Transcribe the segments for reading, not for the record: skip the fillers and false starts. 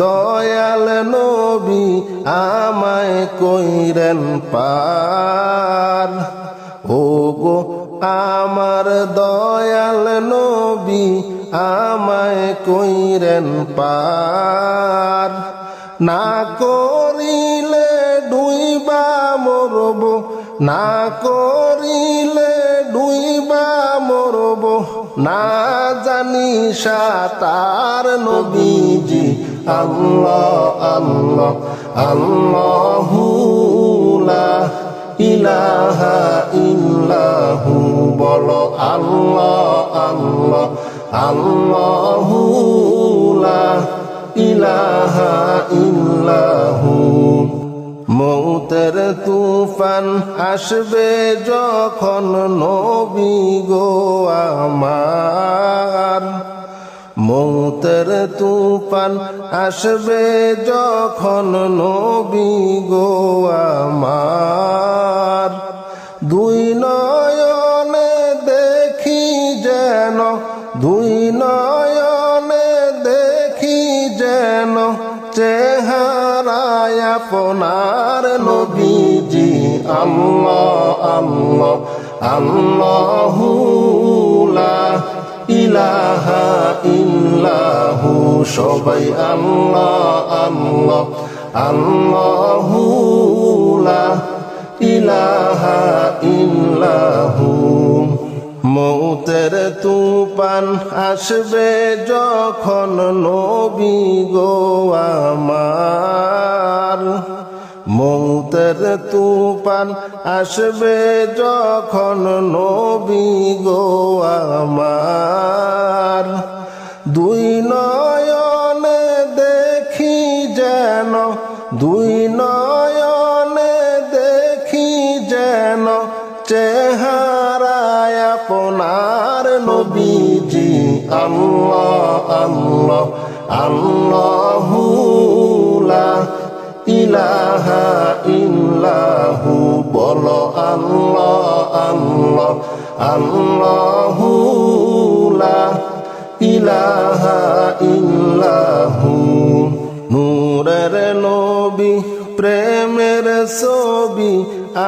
দয়াল নবী আমায় কইরেন পার। ও গো আমার দয়াল নবী আমায় কইরেন পার। না করিলে ডুইবা মরব, না করিলে ডুইবা মরব, না জানি সাঁতার নবীজি। আল্লাহ আল্লাহ আল্লাহু লা ইলাহা ইল্লাহু, বলো আল্লাহ আল্লাহ আল্লাহু লা ইলাহা ইল্লাহু। মৌতের তুফান আসবে যখন নবী গো আমার, মৌতের তুফান আসবে যখন নবী গো আমার। দুই নয়নে দেখি যেন, দুই নয়নে দেখি যেন চেহারায় আপনার নবীজি। আল্লাহ আল্লাহ আল্লাহু লা ইলাহা ইল্লাহু, সবাই আল্লাহ আল্লাহ আল্লাহু লা ইলাহা ইল্লাহু। মৌতের তুফান আসবে যখন নবী গো আমার, মৌতের তুফান আসবে যখন নবী গো আমার। দুই নয়নে দেখি যেন, দুই নয়নে দেখি যেন চেহারায় আপনার নবীজি। আল্লাহ আল্লাহ আল্লাহু লা ইলাহা ইল্লাহু, বলো আল্লাহ আল্লাহ আল্লাহু লা ইলাহা ইল্লাহু। নূরের নবী প্রেমের ছবি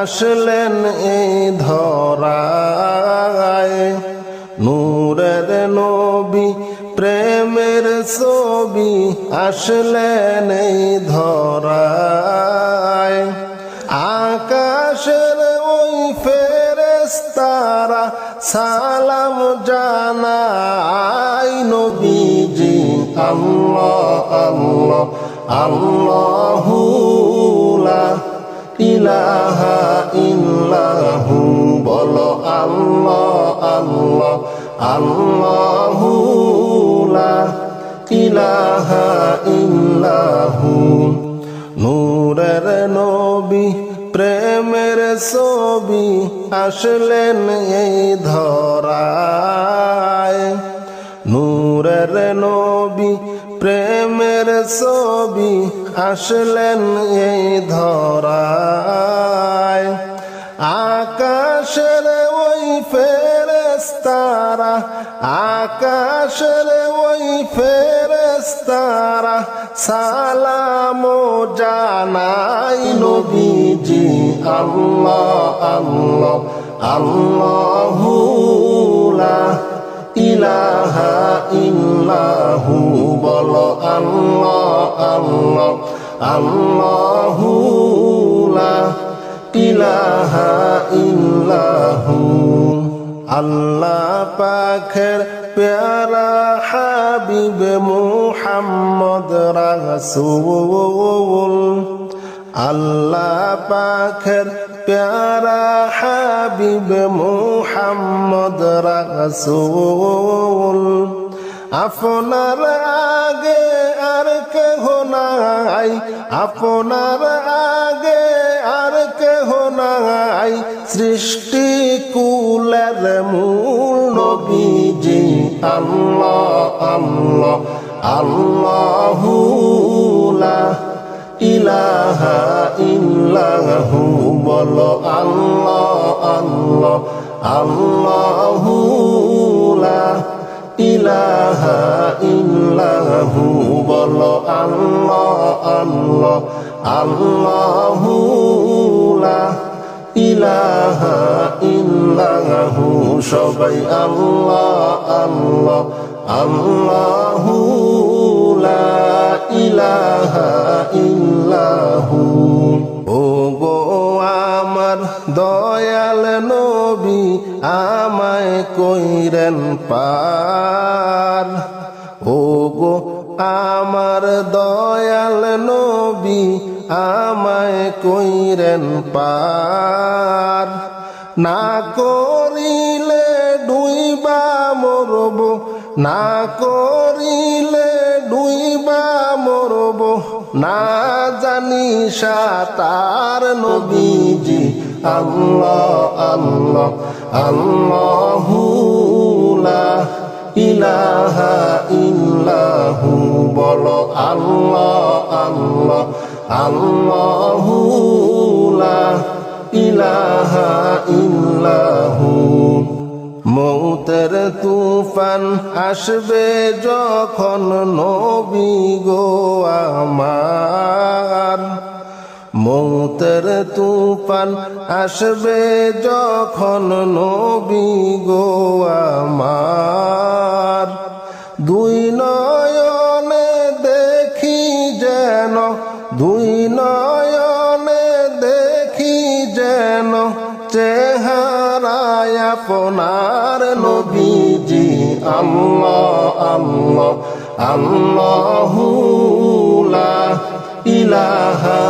আসলেন এই ধরায়, নূরের নবী প্রেমের ছবি আসলেন এই ধরায়। আকাশের ওই ফেরেশতারা সালাম জানায় নবীজি। আল্লাহ আল্লাহ আল্লাহু লা ইলাহা ইল্লাহু, বলো আল্লাহ আল্লাহ আল্লাহু লা ইলাহা ইল্লাহু। নূরের নবী প্রেমের ছবি আসলেন এই ধরায়, নূরের নবী প্রেমের ছবি আসলেন এই ধরায়। আকাশের ওই ফেরেশতারা, আকাশের ওই ফেরেশতারা সালাম জানাই নবীজি। আল্লাহ আল্লাহ আল্লাহু লা ইলাহা ইল্লাহু, বলো আল্লাহ আল্লাহ আল্লাহু লা ইলাহা ইল্লাহু। আল্লাহ পাকের প্যারা হাবিব মুহাম্মদ রাসূল, আল্লাহ পাকের প্যারা হাবিব মুহাম্মদ রাসূল। আপনার আগে আর কেহ নাই, আপনার আগে আর কেহ নাই, সৃষ্টি কুলের মূল নবীজি। আল্লাহ আল্লাহ আল্লাহু লা ইলাহা ইল্লাহু, বলো আল্লাহ আল্লাহ আল্লাহু লা ইলাহা ইল্লাহু, বলো আল্লাহ আল্লাহু লা ইলাহা ইল্লাহু সবাই আল্লাহ আল্লাহ আল্লাহু লা ইলাহা ইল্লাহু ও গো আমার দয়াল নবী আমায় কইরেন পার ও গো আমার দয়াল নবী আমায় কইরেন পার না করিলে ডুইবা মরব না করিলে ডুইবা মরব না জানি সাতার নবীজি আল্লাহ আল্লাহ আল্লাহু লা ইলাহা ইল্লাহু বলো আল্লাহ আল্লাহ আল্লাহু লা ইলাহা ইল্লাহু মৌতের তুফান আসবে যখন নবী গো আমার মৌতের তুফান আসবে যখন নবী গো আমার দুই নয়নে দেখি যেন দুই নয়নে দেখি যেন চেহারায় আপনার নবীজি আল্লাহ আল্লাহ আল্লাহু লা ইলাহা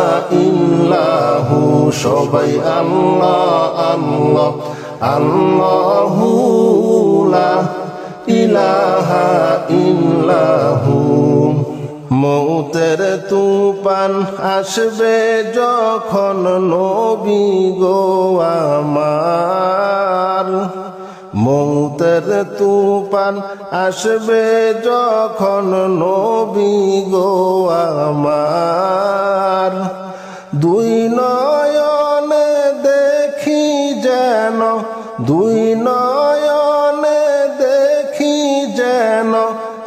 ইল্লাহু সবাই আল্লাহ আল্লাহ আল্লাহু লা ইলাহা ইল্লাহু মৌতের তুফান আসবে যখন নবী গো আমার মৌতের তুফান আসবে যখন নবী গো আমার দুই নয়নে দেখি যেন দুই নয়নে দেখি যেন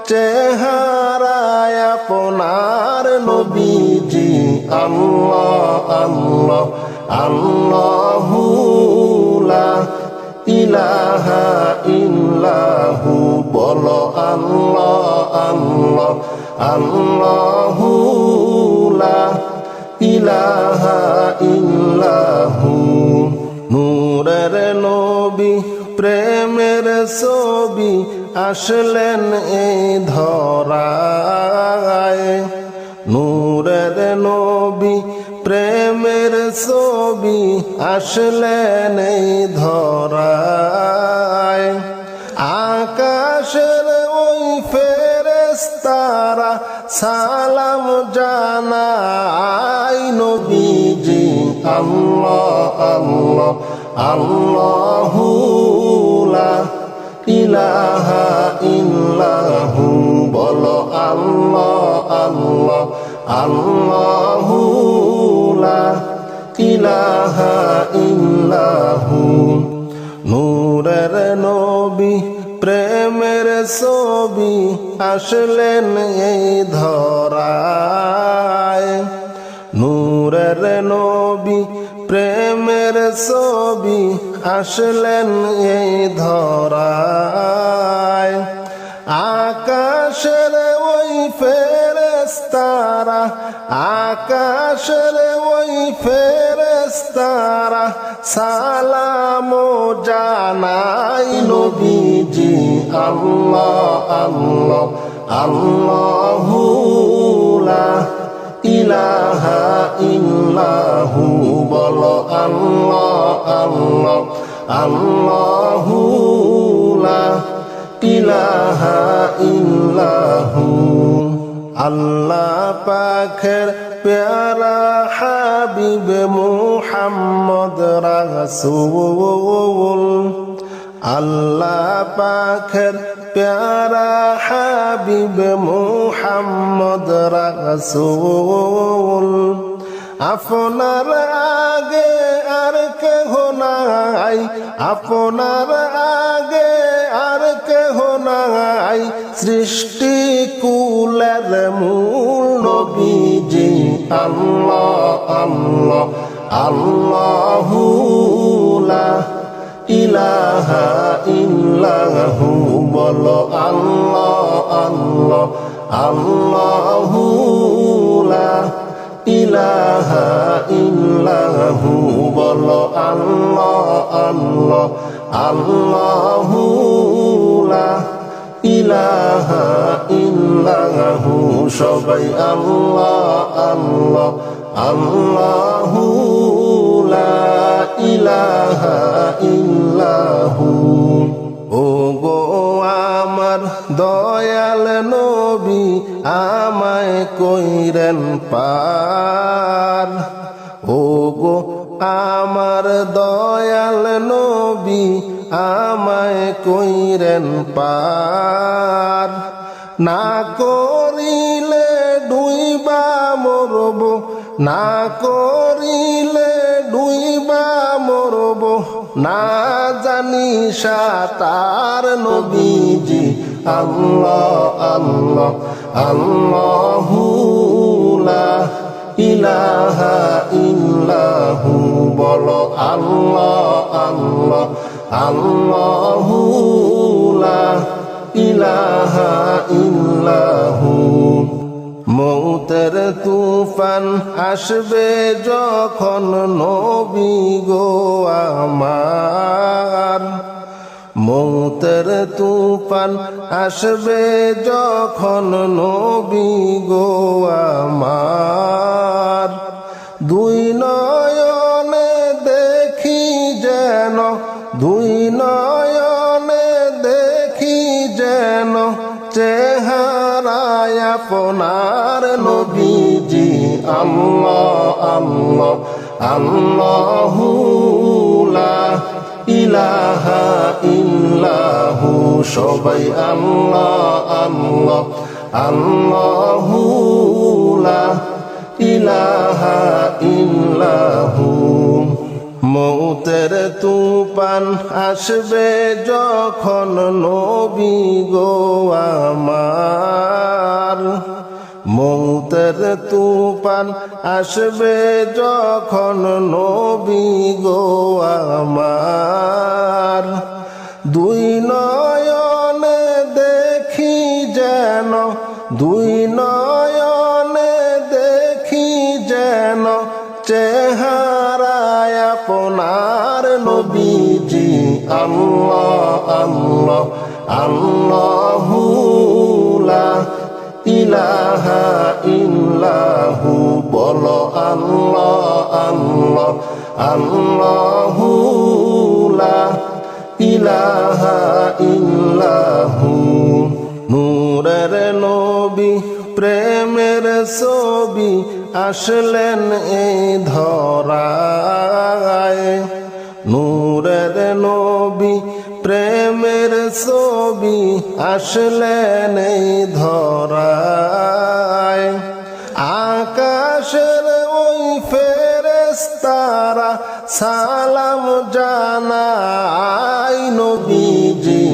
চেহারায় আপনার নবীজি আল্লাহ আল্লাহ আল্লাহু লা ইলাহা ইল্লাহু বলো আল্লাহ আল্লাহ আল্লাহু লা ইলাহা ইল্লাহু নূরের নবী প্রেমের ছবি আসলেন এই ধরায় নূরের নবী প্রেমের ছবি আসলেন এই ধরায় আকাশের ওই ফেরেশতারা সালাম জানায় নবীজি আল্লাহ আল্লাহ আল্লাহু লা ইলাহা ইল্লাহু বলো আল্লাহ আল্লাহ আল্লাহু লা ইলাহা ইল্লাহু নূরের নবী প্রেমের ছবি আসলেন এই ধরায় নূরের নবী প্রেমের ছবি আসলেন এই ধরায় আকাশের ওই ফেরেশতারা আকাশের ওই ফেরেশতারা সালাম জানাই নবীজি আল্লাহ আল্লাহ আল্লাহু লা ইলাহা ইল্লাহু বলো আল্লাহ আল্লাহ আল্লাহু লা ইলাহা ইল্লাহু আল্লাহ পাকের প্যারা হাবিব মুহাম্মদ রাসূল আল্লাহ পাকের প্যারা হাবিব মুহাম্মদ রাসূল আপনার আগে আর কেহ নাই আপনার আগে আর কেহ নাই সৃষ্টি কুলের মূল নবীজি আল্লাহ আল্লাহ আল্লাহু লা ইলাহা ইল্লাহু বলো আল্লাহ আল্লাহ আল্লাহু লা ইলাহা ইল্লাহু বলো আল্লাহ আল্লাহ আল্লাহু লা ইলাহা ইল্লাহু সবাই আল্লাহ আল্লাহ আল্লাহু লা ইলাহা ইল্লাহু ও গো আমার দয়াল নবী আমায় কইরেন পার ও গো আমার দয়াল নবী আমায় কইরেন পার না করিলে ডুইবা মরব না করিলে ডুইবা মরব না জানি সাতার নবীজি আল্লাহ আল্লাহ আল্লাহু লা ইলাহা ইল্লাহু বলো আল্লাহ আল্লাহ আল্লাহু লা ইলাহা ইল্লাহু মৌতের তুফান আসবে যখন নবী গো আমার মৌতের তুফান আসবে যখন নবী গো আমার দুই নয়নে দেখি যেন দুই নয়নে দেখি যেন চেহারায় আপনার নবীজি আল্লাহ আল্লাহ আল্লাহু লা ইলাহা ইল্লাহু সবাই আল্লাহ আল্লাহ আল্লাহু লা ইলাহা ইল্লাহু মৌতের তুফান আসবে যখন নবী গো আমার মৌতের তুফান আসবে যখন নবী গো আমার দুই নয়নে দেখি যেন দুই নয়নে দেখি যেন চেহারায় আপনার নবীজি আল্লাহ আল্লাহ আল্লাহু লা ইলাহা ইল্লাহু বলো আল্লাহ আল্লাহ আল্লাহু লা ইলাহা ইল্লাহু নূরের নবী প্রেমের ছবি আসলেন এই ধরায় নূরের নবী প্রেমের ছবি আসলেন এই ধরায় আকাশের ওই ফেরেশতারা সালাম জানায় নবীজি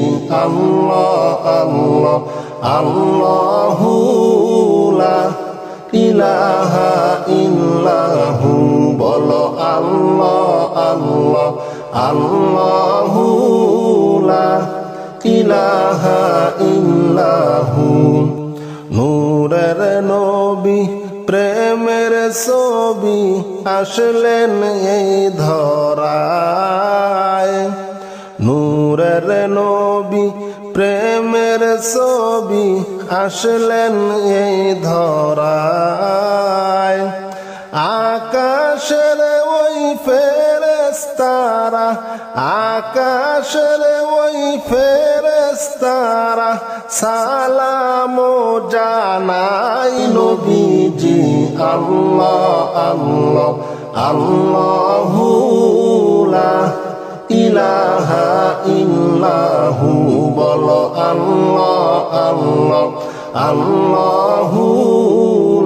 আল্লাহ আল্লাহ আল্লাহু লা ইলাহা ইল্লাহু বলো আল্লাহ আল্লাহ আল্লাহু লা ইলাহা ইল্লাহু নূরের নবী প্রেমের ছবি আসলেন এই ধরায় নূরের নবী প্রেমের ছবি আসলেন এই ধরায় আকাশের ওই ফেরেশতারা আকাশের ওই ফেরেশতারা সালাম জানাই নবীজি আল্লাহ আল্লাহ আল্লাহু লা ইলাহা ইল্লাহু বলো আল্লাহ আল্লাহ আল্লাহু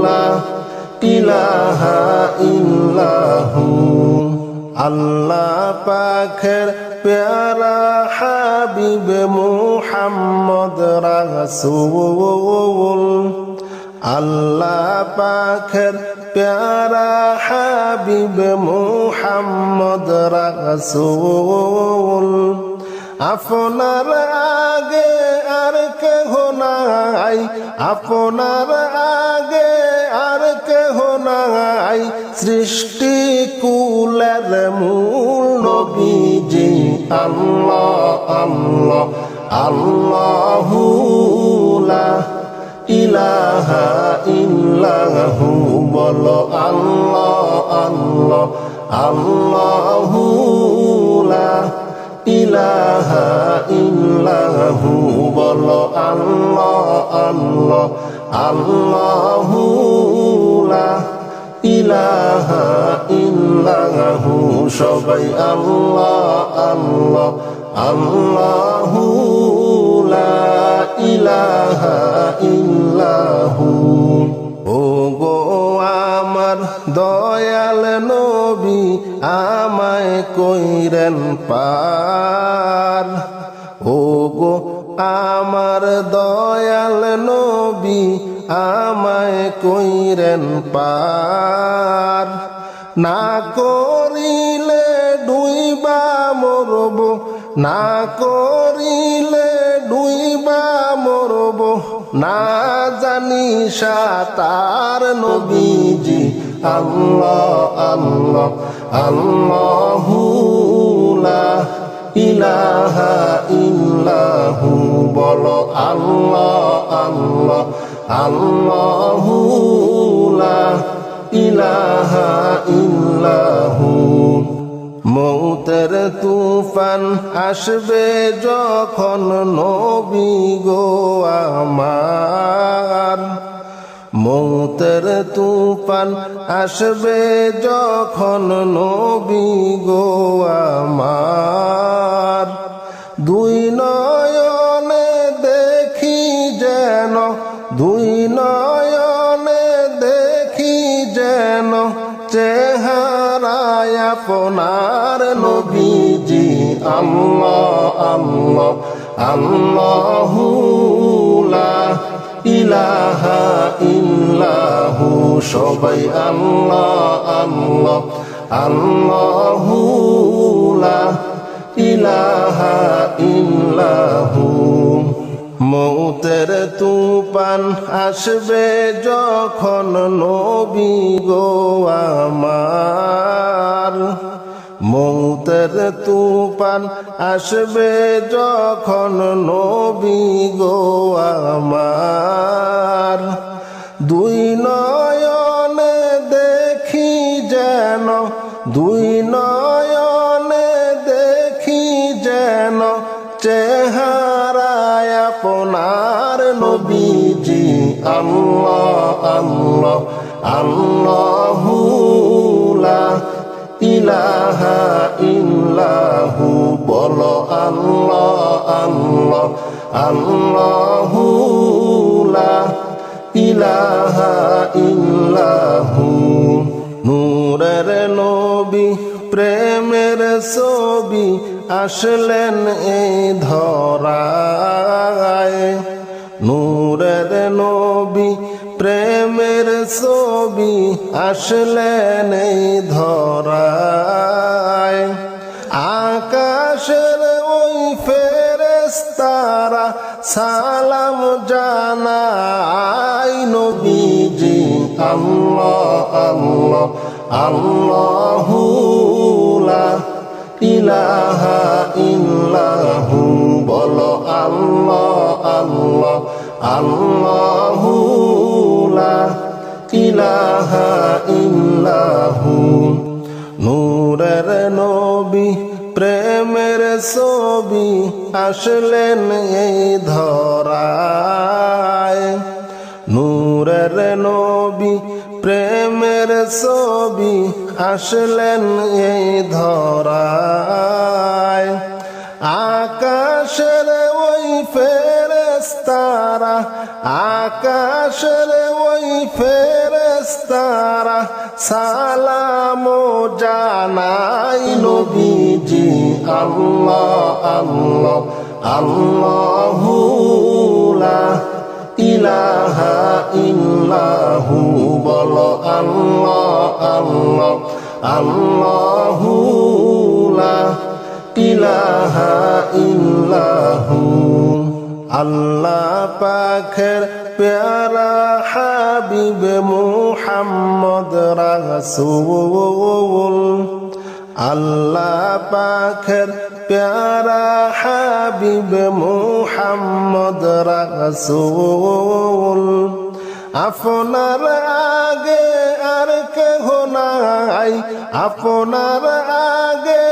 লা ইলাহা ইল্লাহু আল্লাহ পাকের প্যারা হাবিব মুহাম্মদ রাসূল আল্লাহ পাকের প্যারা হাবিব মুহাম্মদ রাসূল আপনার আগে আর কেহ নাই আপনার আগে আর কেহ নাই সৃষ্টি কুলের মূল নবীজি আল্লাহ আল্লাহ আল্লাহু লা ইলাহা ইল্লাহু বলো আল্লাহ আল্লাহ আল্লাহু লা ইলাহা ইল্লাহু বলো আল্লাহ আল্লাহ আল্লাহু লা ইলাহা ইল্লাহু সবাই আল্লাহ আল্লাহ আল্লাহু লা ইলাহা ইল্লাহু ও গো আমার দয়াল নবী আমায় কইরেন পার ও গো আমার দয়াল নবী আমায় কইরেন পার না করিলে ডুইবা মরব না করিলে ডুইবা মরব না জানি সাতার নবীজি আল্লাহ আল্লাহ আল্লাহু লা ইলাহা ইল্লাহু বলো আল্লাহ আল্লাহ আল্লাহু লা ইলাহা ইল্লাহু মৌতের তুফান আসবে যখন নবী গো আমার মৌতের তুফান আসবে যখন নবী গো আমার দুই নয়নে দেখি যেন দুই নয়নে দেখি যেন চেহারায় আপনার নবীজি আল্লাহ আল্লাহ আল্লাহু লা ইলাহা ইল্লাহু সবাই আল্লাহ আল্লাহ আল্লাহু লা ইলাহা ইল্লাহু মৌতের তুফান আসবে যখন নবী গো আমার মৌতের তুফান আসবে যখন নবী গো আমার দুই নয়নে দেখি যেন দুই নয়নে দেখি যেন চেহারায় আপনার নবীজি আল্লাহ আল্লাহ আল্লাহু লা ইলাহা ইল্লাহু বলো আল্লাহ আল্লাহ আল্লাহু লা ইলাহা ইল্লাহু নূরের নবী প্রেমের ছবি আসলেন এই ধরায় নূরের নবী প্রেমের ছবি আসলেন এই ধরায় আকাশের ওই ফেরেশতারা সালাম জানায় নবীজি আল্লাহ আল্লাহ আল্লাহু লা ইলাহা ইল্লাহু বলো আল্লাহ আল্লাহ আল্লাহু লা ইলাহা ইল্লাহু নূরের নবী প্রেমের ছবি আসলেন এই ধরায় নূরের নবী প্রেমের ছবি আসলেন এই ধরায় আকাশের ওই ফেরেশতারা আকাশের ওই ফেরেশতারা সালাম জানাই নবীজি আল্লাহ আল্লাহ আল্লাহু লা ইলাহা ইল্লাহু বলো আল্লাহ আল্লাহ আল্লাহু লা ইলাহা ইল্লাহু। আল্লাহ পাকের প্যারা হাবিব মুহাম্মদ রাসূল, আল্লাহ পাকের প্যারা হাবিব মুহাম্মদ রাসূল। আপনার আগে আর কেহ নাই, আপনার আগে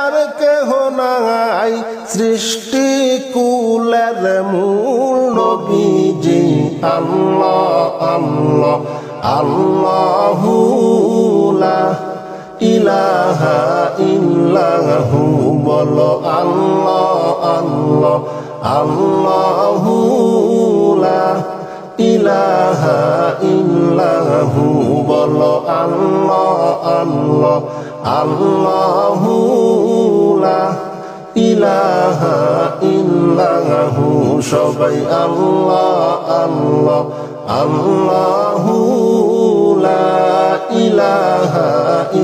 আর কেহ নাই, সৃষ্টি কুলের মূল নবীজি। আল্লাহ আল্লাহ আল্লাহু লা ইলাহা ইল্লাহু। বলো আল্লাহ আল্লাহ আল্লাহু লা ইলাহা ইল্লাহু। বলো আল্লাহ আল্লাহ আল্লাহু লা ইলাহা ইল্লাহু। সবাই আল্লাহ আল্লাহ আল্লাহু লা ইলাহা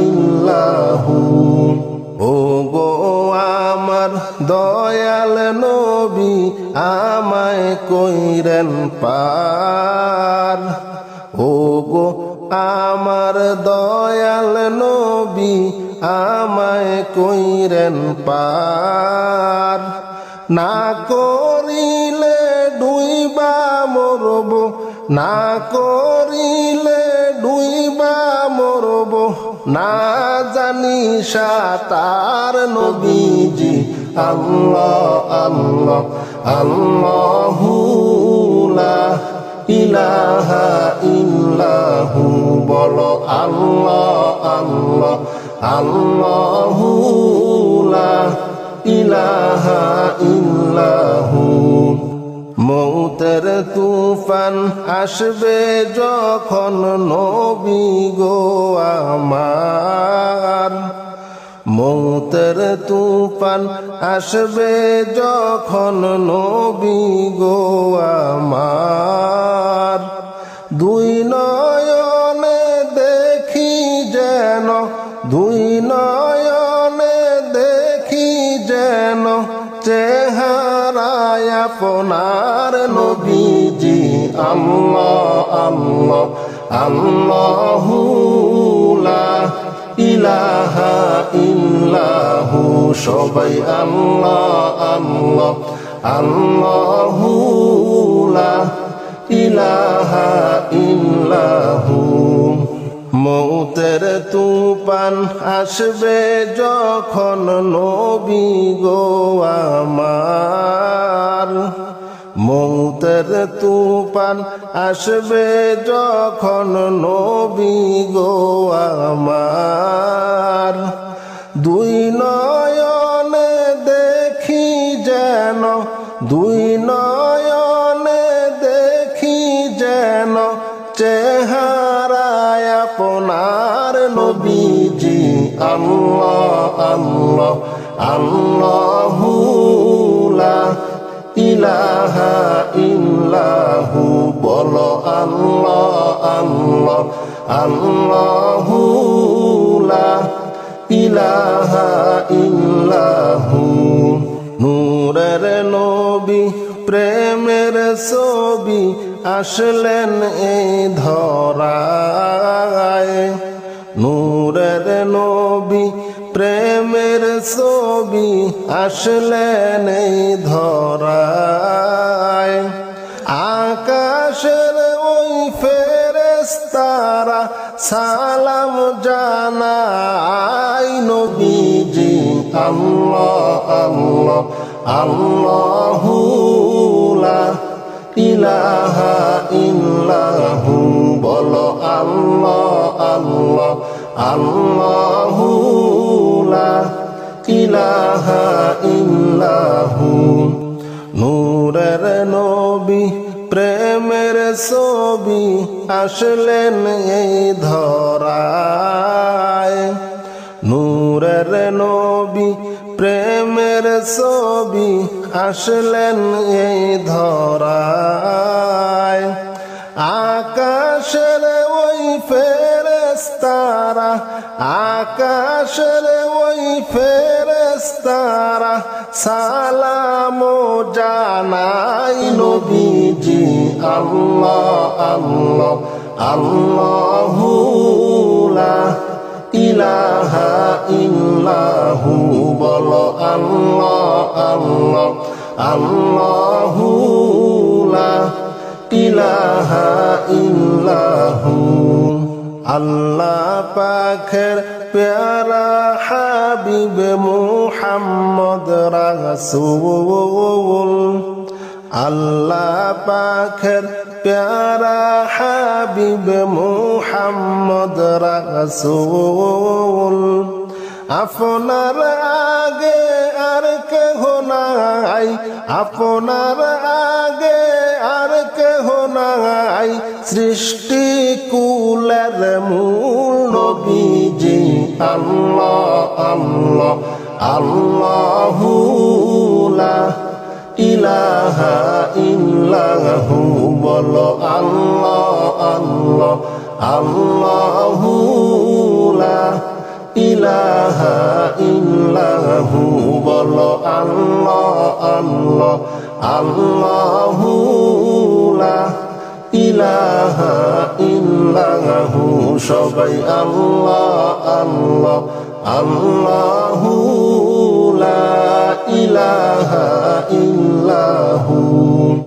ইল্লাহু। ও গো আমার দয়াল নবী, আমায় কইরেন পার। ও গো আমার দয়াল নবী, আমায় কইরেন পার। না করিলে ডুইবা মরব, না করিলে ডুইবা মরব, না জানি সাঁতার নবীজি। আল্লাহ আল্লাহ আল্লাহু লা ইলাহা ইল্লাহু। বলো আল্লাহ আল্লাহ আল্লাহু লা ইলাহা ইল্লাহু। মৌতের তুফান আসবে যখন নবী গো আমার, মৌতের তুফান আসবে যখন নবী গো আমার। দুই নয়নে দেখি যেন, দুই নয়নে দেখি যেন, চেহারায় আপনার নবীজি। আল্লাহ আল্লাহ আল্লাহু লা ইলাহা ইল্লাহু। সবাই আল্লাহ আল্লাহ আল্লাহু লা ইলাহা ইল্লাহু। মৌতের তুফান আসবে যখন নবী গো আমার, মৌতের তুফান আসবে যখন নবী গো আমার। দুই নয়নে দেখি যেন, দুই নয়নে দেখি যেন, চেহারায় আপনার নবীজি। আল্লাহ আল্লাহ আল্লাহু লা ইলাহা ইল্লাহু। বলো আল্লাহ আল্লাহ আল্লাহু লা ইলাহা ইল্লাহু। নূরের নবী প্রেমের ছবি আসলেন এই ধরায়, নূরের নবী প্রেমের ছবি আসলেন এই ধরায়। আকাশের ওই ফেরেশতারা সালাম জানায় নবীজি। আল্লাহ আল্লাহ আল্লাহু লা ইলাহা ইল্লাহু। বলো আল্লাহ আল্লাহ আল্লাহু লা ইলাহা ইল্লাহু। নূরের নবী প্রেমের ছবি আসলেন এই ধরায়, নূরের নবী প্রেমের ছবি আসলেন এই ধরায়। আকাশের ওই ফেরেশতা ফেরেশতারা আকাশের ওই ফেরেশতারা সালাম জানাই নবীজি আল্লাহ আল্লাহ আল্লাহু লা ইলাহা ইল্লাহু বলো আল্লাহ আল্লাহ আল্লাহু লা ইলাহা ইল্লাহু আল্লাহ পাকের প্যারা হাবিব মুহাম্মদ রাসূল আল্লাহ পাকের প্যারা হাবিব মুহাম্মদ রাসূল আপনার আগে আর কেহ নাই আপনার আগে আর কেহ নাই সৃষ্টি কুলের মূল নবীজি আল্লাহ আল্লাহ আল্লাহু লা ইলাহা ইল্লাহু বলো আল্লাহ আল্লাহ আল্লাহু লা ইলাহা ইল্লাহু বলো আল্লাহ আল্লাহ আল্লাহু লা ইলাহা ইল্লাহু সবাই আল্লাহ আল্লাহ আল্লাহু লা ইলাহা ইল্লাহু